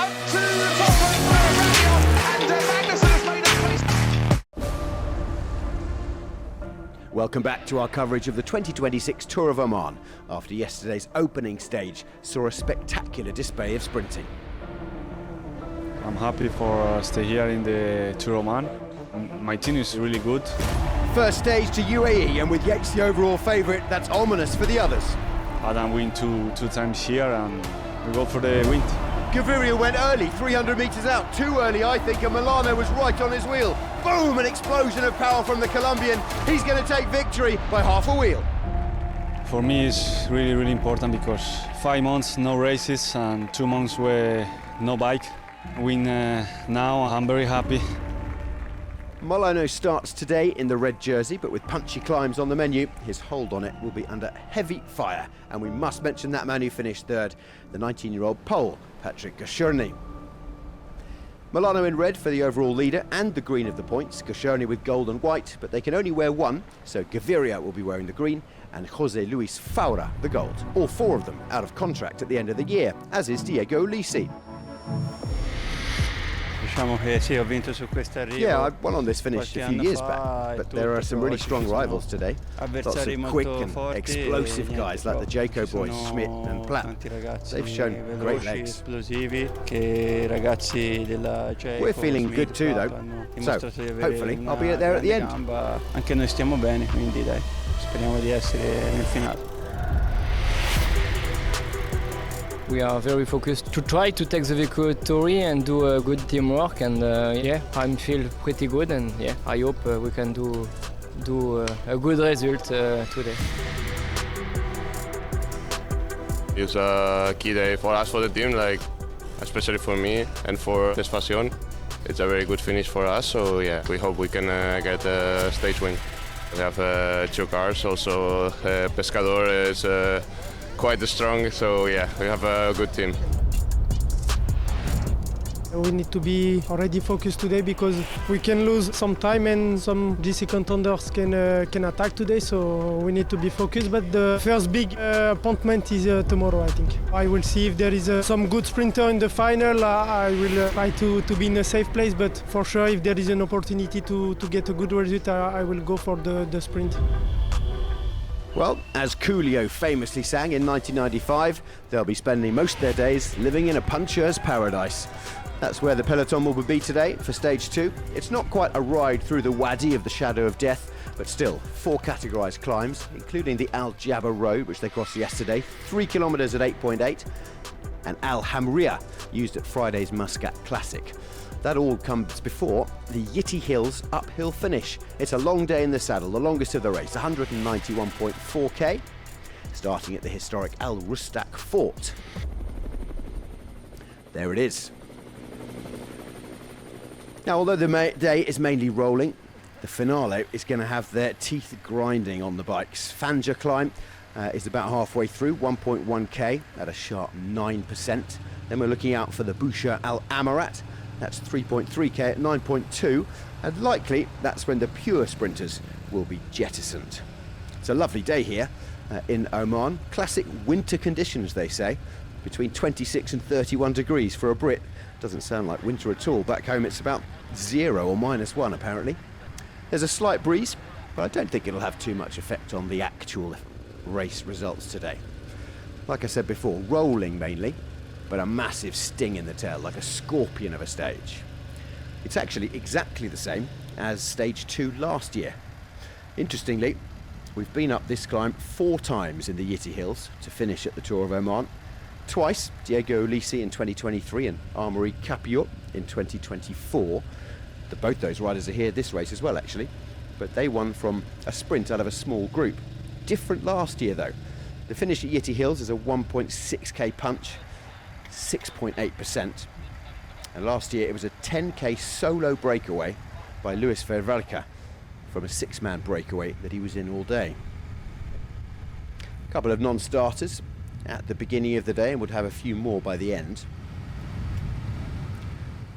to the top and Magnussen has made a space. Welcome back to our coverage of the 2026 Tour of Oman. After yesterday's opening stage saw a spectacular display of sprinting. I'm happy for stay here in the Tour of Oman. My team is really good. First stage to UAE, and with Yates the overall favourite, that's ominous for the others. Adam win two times here and we go for the win. Gaviria went early, 300 metres out, too early I think, and Milano was right on his wheel. Boom, an explosion of power from the Colombian. He's going to take victory by half a wheel. For me it's really, really important because 5 months no races and 2 months where no bike. Win now, I'm very happy. Milano starts today in the red jersey, but with punchy climbs on the menu, his hold on it will be under heavy fire. And we must mention that man who finished third, the 19-year-old Pole, Patrick Gosciorny. Milano in red for the overall leader and the green of the points, Gosciorny with gold and white, but they can only wear one, so Gaviria will be wearing the green and José Luis Faura the gold. All 4 of them out of contract at the end of the year, as is Diego Lisi. Yeah, I won on this finish a few years back, but there are some really strong rivals today. Lots of quick and explosive guys like the Jaco boys, Schmidt and Platt. They've shown great legs. We're feeling good too though, so hopefully I'll be there at the end. Anche noi stiamo bene, quindi dai, speriamo di essere nel finale. We are very focused to try to take the victory and do a good teamwork, and yeah, I feel pretty good, and yeah, I hope we can do a good result today. It's a key day for us, for the team, like especially for me and for Despasion. It's a very good finish for us, so yeah, we hope we can get a stage win. We have 2 cars, also Pescador is quite strong, so yeah, we have a good team. We need to be already focused today because we can lose some time and some GC contenders can attack today, so we need to be focused. But the first big appointment is tomorrow, I think. I will see if there is some good sprinter in the final. I will try to be in a safe place, but for sure if there is an opportunity to get a good result, I will go for the sprint. Well, as Coolio famously sang in 1995, they'll be spending most of their days living in a puncher's paradise. That's where the peloton will be today for stage 2. It's not quite a ride through the wadi of the shadow of death, but still 4 categorised climbs, including the Al Jabba Road, which they crossed yesterday, 3 kilometres at 8.8, and Al Hamria, used at Friday's Muscat Classic. That all comes before the Yitti Hills uphill finish. It's a long day in the saddle, the longest of the race, 191.4k, starting at the historic Al Rustaq Fort. There it is. Now, although the day is mainly rolling, the finale is going to have their teeth grinding on the bikes. Fanja climb is about halfway through, 1.1k at a sharp 9%. Then we're looking out for the Busha Al Amarat. That's 3.3k at 9.2, and likely that's when the pure sprinters will be jettisoned. It's a lovely day here in Oman. Classic winter conditions, they say, between 26 and 31 degrees for a Brit. Doesn't sound like winter at all. Back home it's about 0 or -1 apparently. There's a slight breeze, but I don't think it'll have too much effect on the actual race results today. Like I said before, rolling mainly, but a massive sting in the tail, like a scorpion of a stage. It's actually exactly the same as stage 2 last year. Interestingly, we've been up this climb 4 times in the Yitti Hills to finish at the Tour of Oman. Twice, Diego Lisi in 2023 and Amaury Capillot in 2024. Both those riders are here this race as well, actually, but they won from a sprint out of a small group. Different last year, though. The finish at Yitti Hills is a 1.6k punch, 6.8%, and last year it was a 10k solo breakaway by Luis Vervalca from a 6-man breakaway that he was in all day. A couple of non-starters at the beginning of the day, and would have a few more by the end.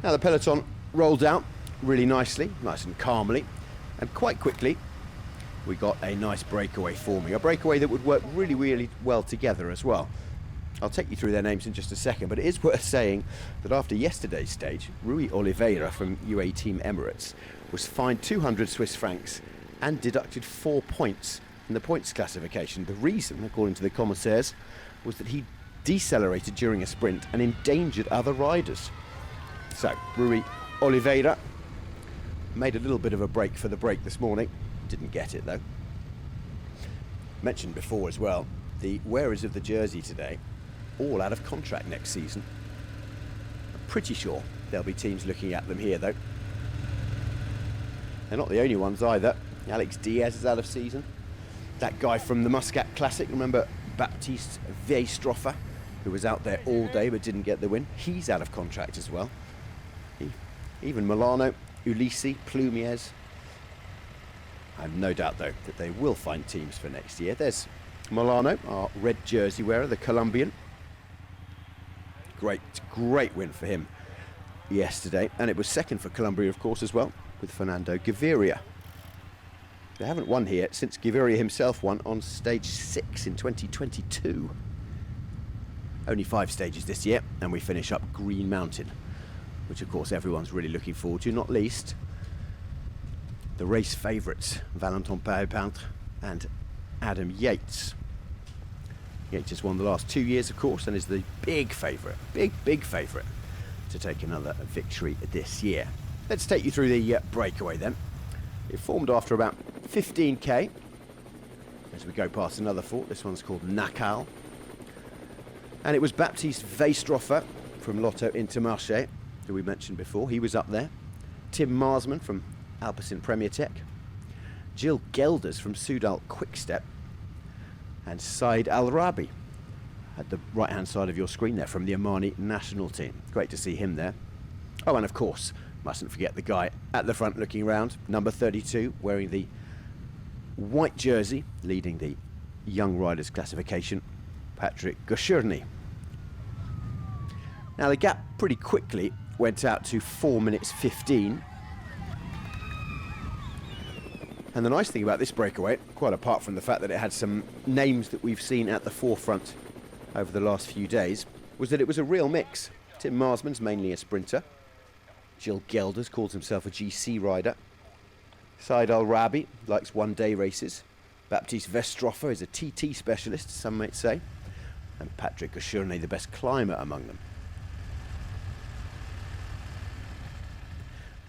Now the peloton rolled out really nicely, nice and calmly, and quite quickly we got a nice breakaway forming, a breakaway that would work really, really well together as well. I'll take you through their names in just a second, but it is worth saying that after yesterday's stage, Rui Oliveira from UAE Team Emirates was fined 200 Swiss francs and deducted 4 points in the points classification. The reason, according to the commissaires, was that he decelerated during a sprint and endangered other riders. So, Rui Oliveira made a little bit of a break for the break this morning. Didn't get it, though. Mentioned before as well, the wearers of the jersey today, all out of contract next season. I'm pretty sure there'll be teams looking at them here, though. They're not the only ones either. Alex Diaz is out of season. That guy from the Muscat Classic, remember Baptiste Veistroffer, who was out there all day but didn't get the win? He's out of contract as well. Even Milano, Ulisi, Plumiers. I have no doubt, though, that they will find teams for next year. There's Milano, our red jersey wearer, the Colombian. Great win for him yesterday. And it was second for Colombia, of course, as well, with Fernando Gaviria. They haven't won here since Gaviria himself won on stage 6 in 2022. Only 5 stages this year, and we finish up Green Mountain, which, of course, everyone's really looking forward to, not least the race favourites, Valentin Paris-Peintre and Adam Yates. Yates has won the last 2 years, of course, and is the big favourite, big favourite to take another victory this year. Let's take you through the breakaway then. It formed after about 15k as we go past another fort. This one's called Nakal. And it was Baptiste Veistroffer from Lotto Intermarché, who we mentioned before. He was up there. Tim Marsman from Alpecin Premier Tech. Jill Gelders from Soudal Quickstep. And Said Al-Rabi at the right-hand side of your screen there from the Omani national team. Great to see him there. Oh, and of course, mustn't forget the guy at the front looking round, number 32, wearing the white jersey, leading the young riders classification, Patrick Gosciurny. Now the gap pretty quickly went out to 4 minutes 15. And the nice thing about this breakaway, quite apart from the fact that it had some names that we've seen at the forefront over the last few days, was that it was a real mix. Tim Marsman's mainly a sprinter. Jill Gelders calls himself a GC rider. Said Al-Rabi likes one-day races. Baptiste Veistroffer is a TT specialist, some might say. And Patrick Gosciurny, the best climber among them.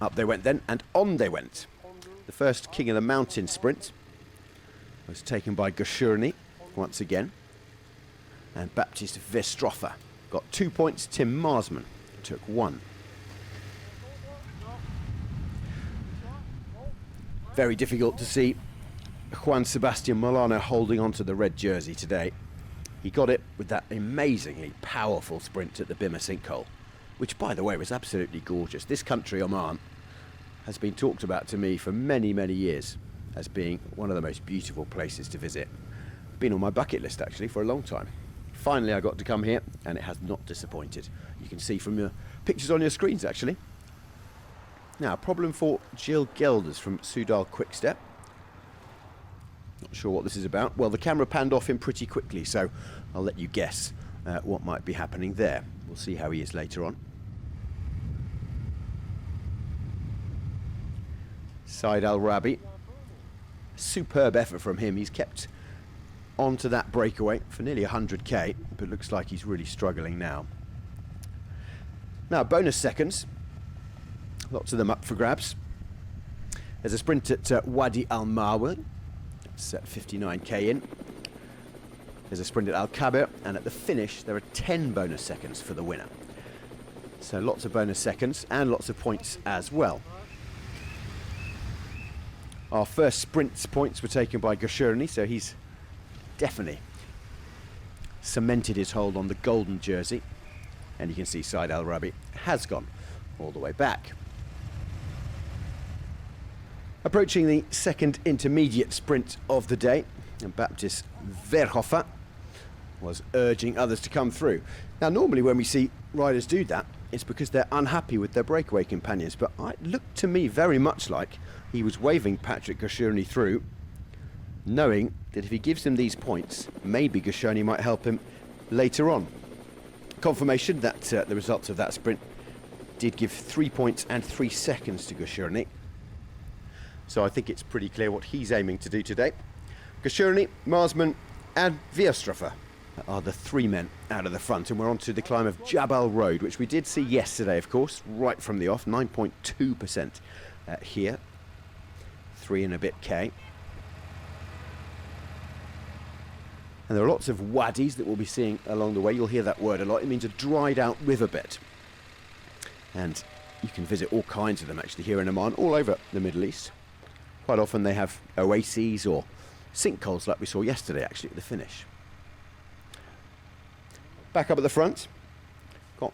Up they went then, and on they went. The first King of the Mountain sprint was taken by Gosciurny once again. And Baptiste Veistroffer got 2 points. Tim Marsman took 1. Very difficult to see Juan Sebastian Milano holding on to the red jersey today. He got it with that amazingly powerful sprint at the Bima sinkhole, which, by the way, was absolutely gorgeous. This country, Oman, has been talked about to me for many, many years as being one of the most beautiful places to visit. Been on my bucket list, actually, for a long time. Finally, I got to come here, and it has not disappointed. You can see from your pictures on your screens, actually. Now, problem for Jill Gelders from Soudal Quickstep. Not sure what this is about. Well, the camera panned off him pretty quickly, so I'll let you guess what might be happening there. We'll see how he is later on. Said Al-Rabi. Superb effort from him. He's kept onto that breakaway for nearly 100k, but looks like he's really struggling now. Now, bonus seconds. Lots of them up for grabs. There's a sprint at Wadi Al-Marwan. It's at 59k in. There's a sprint at Al-Kabir, and at the finish there are 10 bonus seconds for the winner. So lots of bonus seconds and lots of points as well. Our first sprint points were taken by Gosciurny, so he's definitely cemented his hold on the golden jersey. And you can see Said Al-Rabi has gone all the way back. Approaching the second intermediate sprint of the day, and Baptiste Veistroffer was urging others to come through. Now, normally when we see riders do that, it's because they're unhappy with their breakaway companions, but it looked to me very much like he was waving Patrick Gosciurny through, knowing that if he gives him these points, maybe Gosciurny might help him later on. confirmation that the results of that sprint did give 3 points and 3 seconds to Gosciorny. So I think it's pretty clear what he's aiming to do today. Gosciorny, Marsman and Veistroffer are the 3 men out of the front, and we're on to the climb of Jabal Road, which we did see yesterday, of course, right from the off, 9.2% here, 3 and a bit K. And there are lots of wadis that we'll be seeing along the way. You'll hear that word a lot. It means a dried out riverbed. And you can visit all kinds of them actually here in Oman, all over the Middle East. Quite often they have oases or sinkholes like we saw yesterday actually at the finish. Back up at the front, got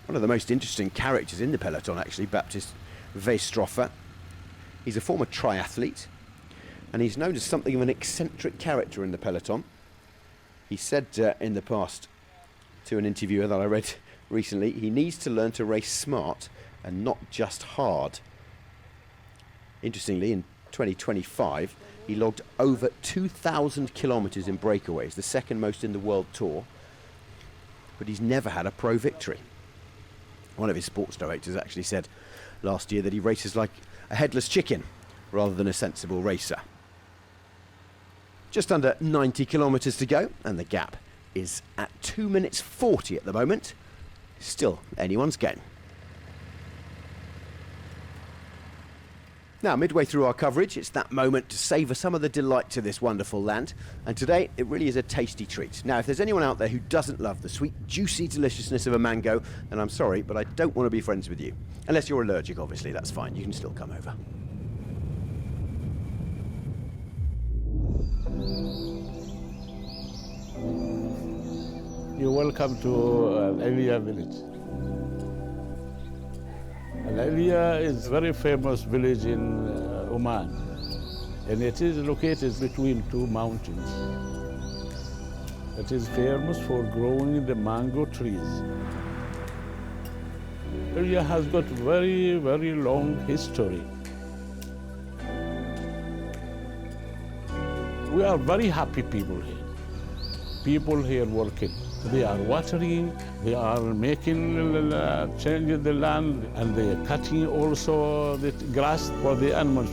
one of the most interesting characters in the peloton actually, Baptiste Veistroffer. He's a former triathlete and he's known as something of an eccentric character in the peloton. He said in the past to an interviewer that I read recently, he needs to learn to race smart and not just hard. Interestingly, in 2025, he logged over 2,000 kilometres in breakaways, the second most in the World Tour, but he's never had a pro victory. One of his sports directors actually said last year that he races like a headless chicken rather than a sensible racer. Just under 90 kilometres to go, and the gap is at 2 minutes 40 at the moment. Still anyone's game. Now, midway through our coverage, it's that moment to savour some of the delight to this wonderful land. And today, it really is a tasty treat. Now, if there's anyone out there who doesn't love the sweet, juicy deliciousness of a mango, then I'm sorry, but I don't want to be friends with you. Unless you're allergic, obviously, that's fine. You can still come over. You're welcome to Al-Aliya village. Al-Aliya is a very famous village in Oman, and it is located between 2 mountains. It is famous for growing the mango trees. Al-Aliya has got very, very long history. We are very happy people here. People here working. They are watering, they are making, changing the land, and they are cutting also the grass for the animals.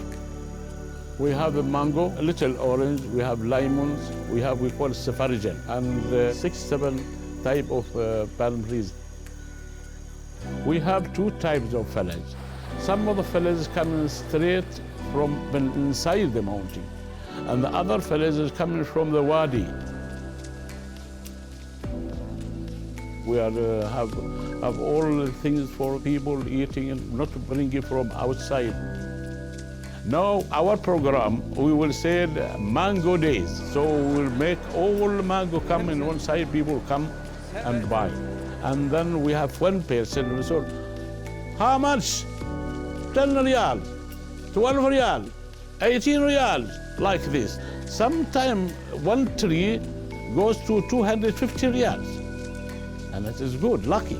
We have a mango, a little orange, we have lemons, we call safarjan, and 6-7 type of palm trees. We have 2 types of foliage. Some of the foliage coming straight from inside the mountain, and the other foliage is coming from the wadi. We have all the things for people eating and not bring it from outside. Now our program, we will say mango days. So we'll make all mango come in one side, people come and buy. And then we have one person, so how much? 10 riyal, 12 riyal, 18 riyal, like this. Sometimes one tree goes to 250 riyals. And it is good, lucky.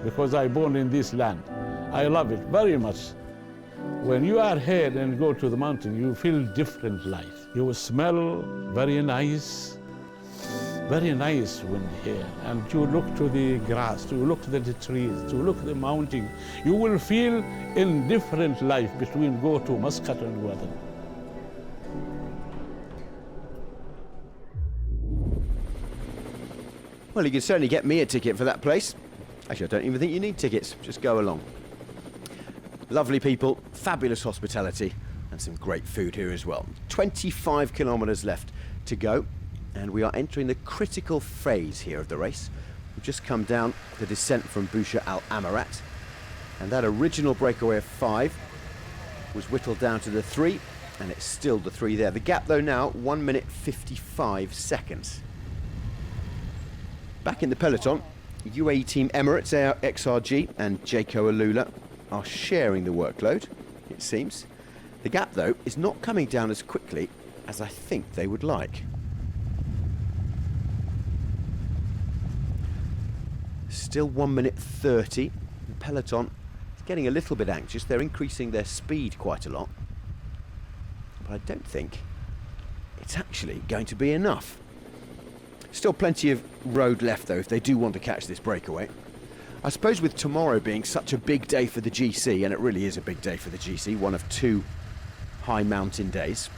Because I born in this land. I love it very much. When you are here and go to the mountain, you feel different life. You will smell very nice when here. And you look to the grass, you look to the trees, you look to the mountain. You will feel in different life between go to Muscat and Guadalajara. Well, you can certainly get me a ticket for that place. Actually, I don't even think you need tickets. Just go along. Lovely people, fabulous hospitality, and some great food here as well. 25 kilometres left to go, and we are entering the critical phase here of the race. We've just come down the descent from Busha Al Amarat, and that original breakaway of 5 was whittled down to the 3, and it's still the 3 there. The gap, though, now 1 minute 55 seconds. Back in the peloton, UAE Team Emirates, XRG and Jayco Alula are sharing the workload, it seems. The gap, though, is not coming down as quickly as I think they would like. Still 1 minute 30. The peloton is getting a little bit anxious. They're increasing their speed quite a lot. But I don't think it's actually going to be enough. Still plenty of road left though if they do want to catch this breakaway. I suppose with tomorrow being such a big day for the GC, and it really is a big day for the GC, one of 2 high mountain days,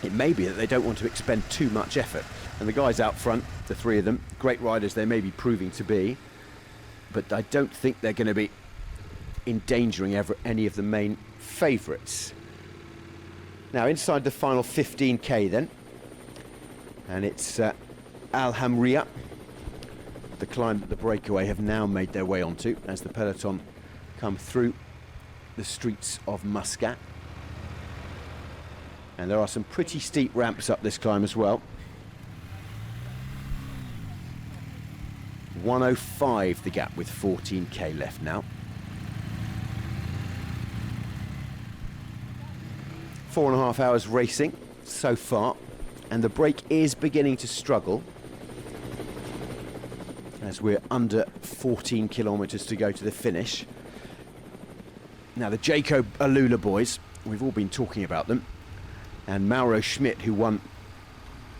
it may be that they don't want to expend too much effort. And the guys out front, the 3 of them, great riders they may be proving to be, but I don't think they're going to be endangering any of the main favourites. Now inside the final 15k then, and it's Al Hamriya, the climb that the breakaway have now made their way onto as the peloton come through the streets of Muscat. And there are some pretty steep ramps up this climb as well. 105 the gap with 14k left now. 4.5 hours racing so far, and the break is beginning to struggle as we're under 14 kilometres to go to the finish. Now the Jaco Alula boys, we've all been talking about them, and Mauro Schmidt, who won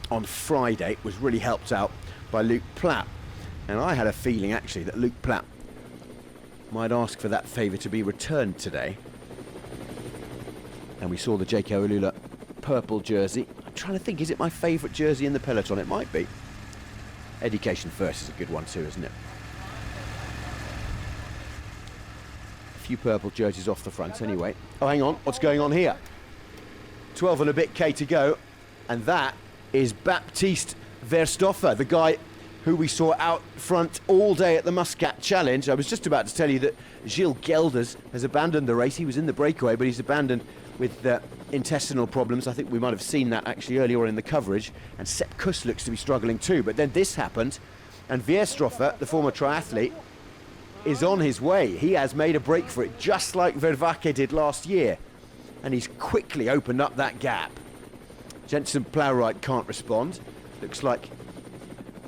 on Friday, was really helped out by Luke Platt. And I had a feeling actually that Luke Platt might ask for that favour to be returned today. And we saw the Jaco Alula purple jersey. I'm trying to think, is it my favourite jersey in the peloton? It might be. Education First is a good one too, isn't it? A few purple jerseys off the front anyway. Oh, hang on, what's going on here? 12 and a bit K to go, and that is Baptiste Veistroffer, the guy who we saw out front all day at the Muscat Challenge. I was just about to tell you that Gilles Gelders has abandoned the race. He was in the breakaway, but he's abandoned with intestinal problems. I think we might have seen that actually earlier on in the coverage, and Sepp Kuss looks to be struggling too. But then this happened, and Veistroffer, the former triathlete, is on his way. He has made a break for it, just like Vervaeke did last year, and he's quickly opened up that gap. Jensen Plowright can't respond. Looks like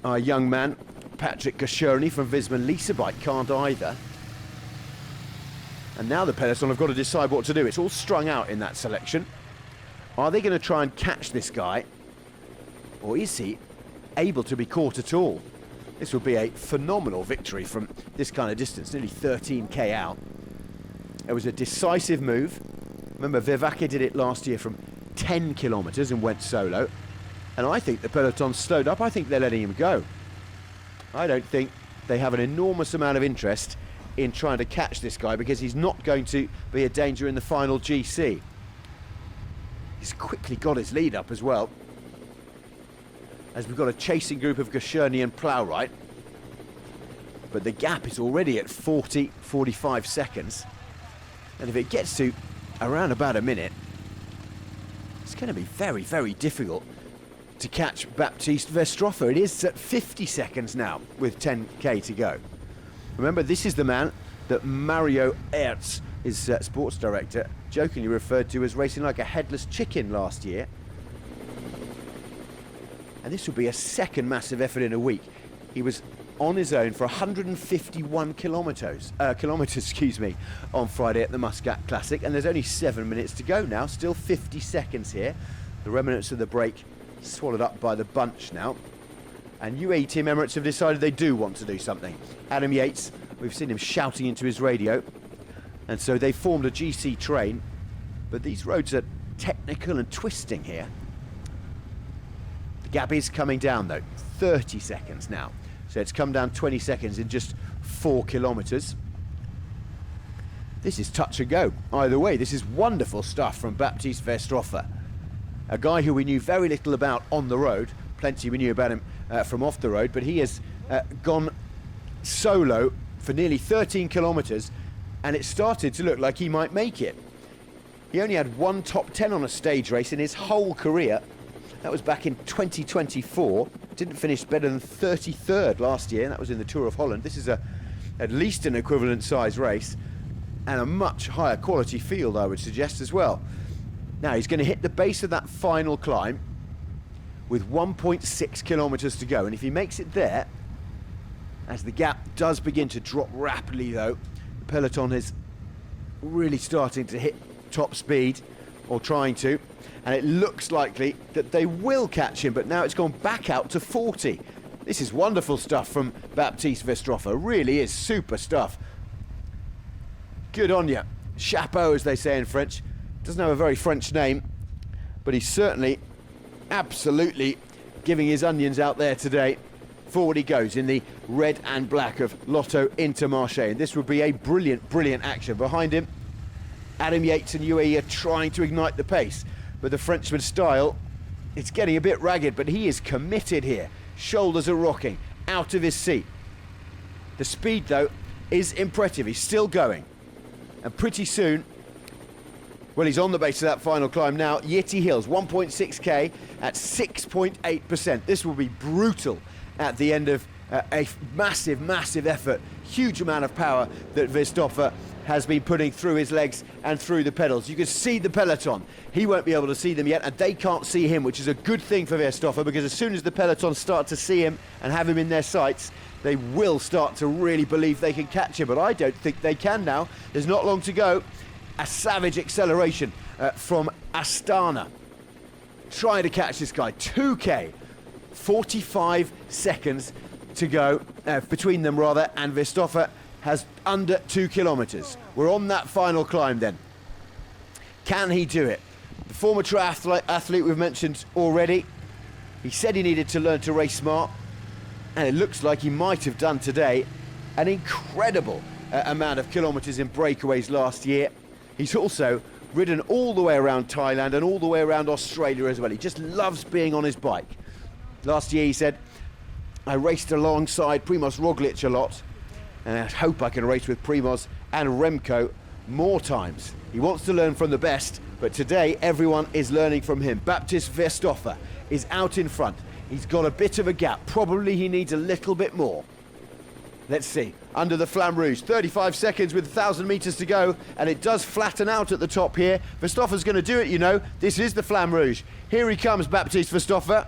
our young man, Patrick Gashoni from Visma Leasebike, can't either. And now the peloton have got to decide what to do. It's all strung out in that selection. Are they going to try and catch this guy, or is he able to be caught at all? This will be a phenomenal victory from this kind of distance, nearly 13k out. It was a decisive move. Remember, Vervaeke did it last year from 10 kilometres and went solo. And I think the peloton slowed up. I think they're letting him go. I don't think they have an enormous amount of interest in trying to catch this guy, because he's not going to be a danger in the final GC. He's quickly got his lead up as well, as we've got a chasing group of Gashoni and Plowright. But the gap is already at 45 seconds. And if it gets to around about a minute, it's going to be very, very difficult to catch Baptiste Veistroffer. It is at 50 seconds now with 10k to go. Remember, this is the man that Mario Ertz, his sports director, jokingly referred to as racing like a headless chicken last year. And this will be a second massive effort in a week. He was on his own for 151 kilometres on Friday at the Muscat Classic, and there's only 7 minutes to go now, still 50 seconds here. The remnants of the break swallowed up by the bunch now. And UAE Team Emirates have decided they do want to do something. Adam Yates, we've seen him shouting into his radio, and so they formed a GC train, but these roads are technical and twisting here. The gap is coming down though, 30 seconds now. So it's come down 20 seconds in just 4 kilometres. This is touch and go. Either way, this is wonderful stuff from Baptiste Veistroffer, a guy who we knew very little about on the road. Plenty we knew about him from off the road, but he has gone solo for nearly 13 kilometres, and it started to look like he might make it. He only had one top 10 on a stage race in his whole career. That was back in 2024. Didn't finish better than 33rd last year, and that was in the Tour of Holland. This is at least an equivalent size race, and a much higher quality field, I would suggest as well. Now he's going to hit the base of that final climb with 1.6 kilometres to go, and if he makes it there, as the gap does begin to drop rapidly though, the peloton is really starting to hit top speed, or trying to, and it looks likely that they will catch him, but now it's gone back out to 40. This is wonderful stuff from Baptiste Veistroffer. Really is super stuff. Good on you. Chapeau, as they say in French. Doesn't have a very French name, but he's certainly absolutely giving his onions out there today. Forward he goes in the red and black of Lotto Intermarché. And this would be a brilliant, brilliant action. Behind him, Adam Yates and UAE are trying to ignite the pace. But the Frenchman's style, it's getting a bit ragged, but he is committed here. Shoulders are rocking, out of his seat. The speed, though, is impressive. He's still going. And pretty soon, well, he's on the base of that final climb now. Yitti Hills, 1.6k at 6.8%. This will be brutal at the end of a massive, massive effort. Huge amount of power that Veistroffer has been putting through his legs and through the pedals. You can see the peloton. He won't be able to see them yet, and they can't see him, which is a good thing for Veistroffer, because as soon as the peloton start to see him and have him in their sights, they will start to really believe they can catch him. But I don't think they can now. There's not long to go. A savage acceleration from Astana. Trying to catch this guy. 2k, 45 seconds to go between them, rather, and Veistroffer has under 2 kilometres. We're on that final climb then. Can he do it? The former triathlete we've mentioned already, he said he needed to learn to race smart, and it looks like he might have done today. An incredible amount of kilometres in breakaways last year. He's also ridden all the way around Thailand and all the way around Australia as well. He just loves being on his bike. Last year he said, I raced alongside Primoz Roglic a lot, and I hope I can race with Primoz and Remco more times. He wants to learn from the best, but today everyone is learning from him. Baptiste Veistroffer is out in front. He's got a bit of a gap. Probably he needs a little bit more. Let's see. Under the Flamme Rouge, 35 seconds with 1,000 metres to go, and it does flatten out at the top here. Veistroffer's going to do it, you know. This is the Flamme Rouge. Here he comes, Baptiste Veistroffer.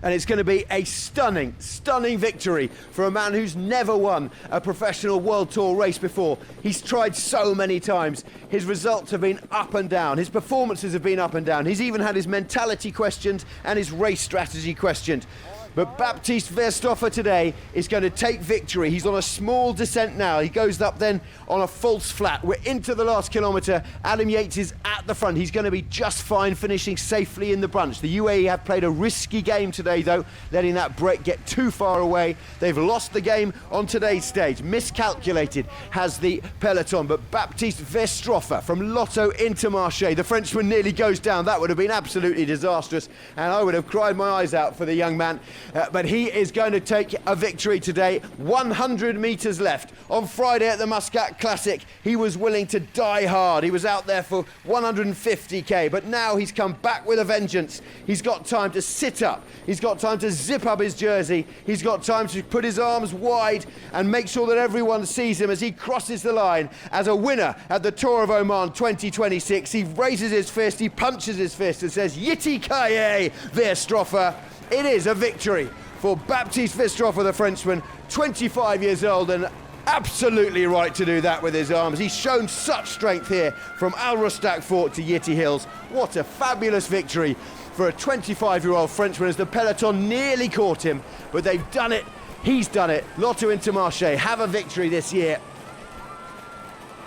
And it's going to be a stunning, stunning victory for a man who's never won a professional World Tour race before. He's tried so many times. His results have been up and down. His performances have been up and down. He's even had his mentality questioned and his race strategy questioned. But Baptiste Veistroffer today is going to take victory. He's on a small descent now. He goes up then on a false flat. We're into the last kilometre. Adam Yates is at the front. He's going to be just fine, finishing safely in the bunch. The UAE have played a risky game today, though, letting that break get too far away. They've lost the game on today's stage. Miscalculated has the peloton, but Baptiste Veistroffer from Lotto Intermarché, the Frenchman, nearly goes down. That would have been absolutely disastrous, and I would have cried my eyes out for the young man. But he is going to take a victory today. 100 metres left. On Friday at the Muscat Classic, he was willing to die hard. He was out there for 150k, but now he's come back with a vengeance. He's got time to sit up. He's got time to zip up his jersey. He's got time to put his arms wide and make sure that everyone sees him as he crosses the line as a winner at the Tour of Oman 2026. He raises his fist, he punches his fist and says, Yitti Veistroffer. It is a victory for Baptiste Veistroffer, the Frenchman, 25 years old, and absolutely right to do that with his arms. He's shown such strength here from Rustaq Fort to Yitti Hills. What a fabulous victory for a 25-year-old Frenchman as the peloton nearly caught him, but they've done it. He's done it. Lotto Intermarché have a victory this year.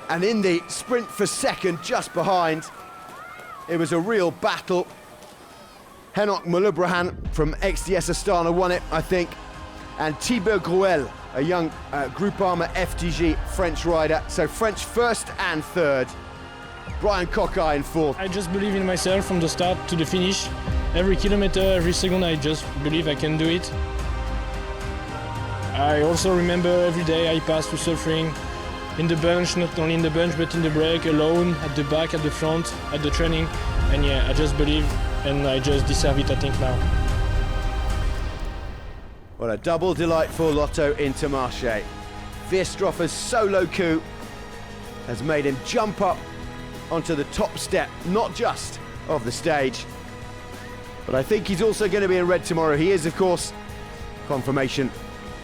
And in the sprint for second, just behind, it was a real battle. Henok Mouloubrahan from XDS Astana won it, I think. And Thibaut Gruel, a young Groupama FDG French rider. So French first and third. Brian Cockeye in fourth. I just believe in myself from the start to the finish. Every kilometer, every second, I just believe I can do it. I also remember every day I pass through suffering in the bunch, not only in the bunch, but in the break, alone, at the back, at the front, at the training. And yeah, I just believe, and I just deserve it, I think, now. Well, a double delight for Lotto Intermarché. Veistroffer's solo coup has made him jump up onto the top step, not just of the stage, but I think he's also going to be in red tomorrow. He is, of course, confirmation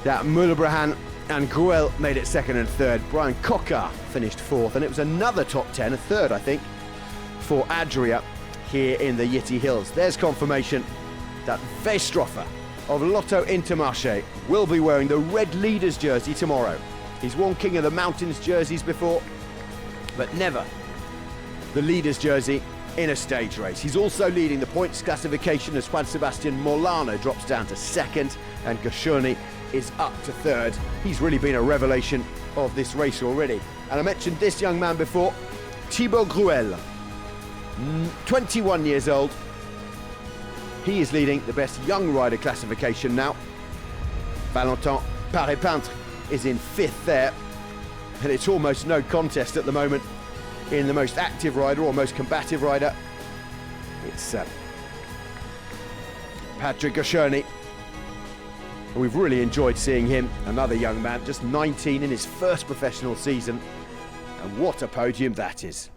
that Mouloubrahan and Gruel made it second and third. Brian Cockeye finished fourth, and it was another top 10, a third, I think, for Adria here in the Yitti Hills. There's confirmation that Veistroffer of Lotto Intermarché will be wearing the red leaders jersey tomorrow. He's worn King of the Mountains jerseys before, but never the leaders jersey in a stage race. He's also leading the points classification as Juan Sebastian Molano drops down to second and Goscioni is up to third. He's really been a revelation of this race already. And I mentioned this young man before, Thibaut Gruel, 21 years old. He is leading the best young rider classification now. Valentin Paré-Peintre is in fifth there, and it's almost no contest at the moment in the most active rider or most combative rider. It's Patrick Goscioni. We've really enjoyed seeing him, another young man, just 19 in his first professional season, and what a podium that is.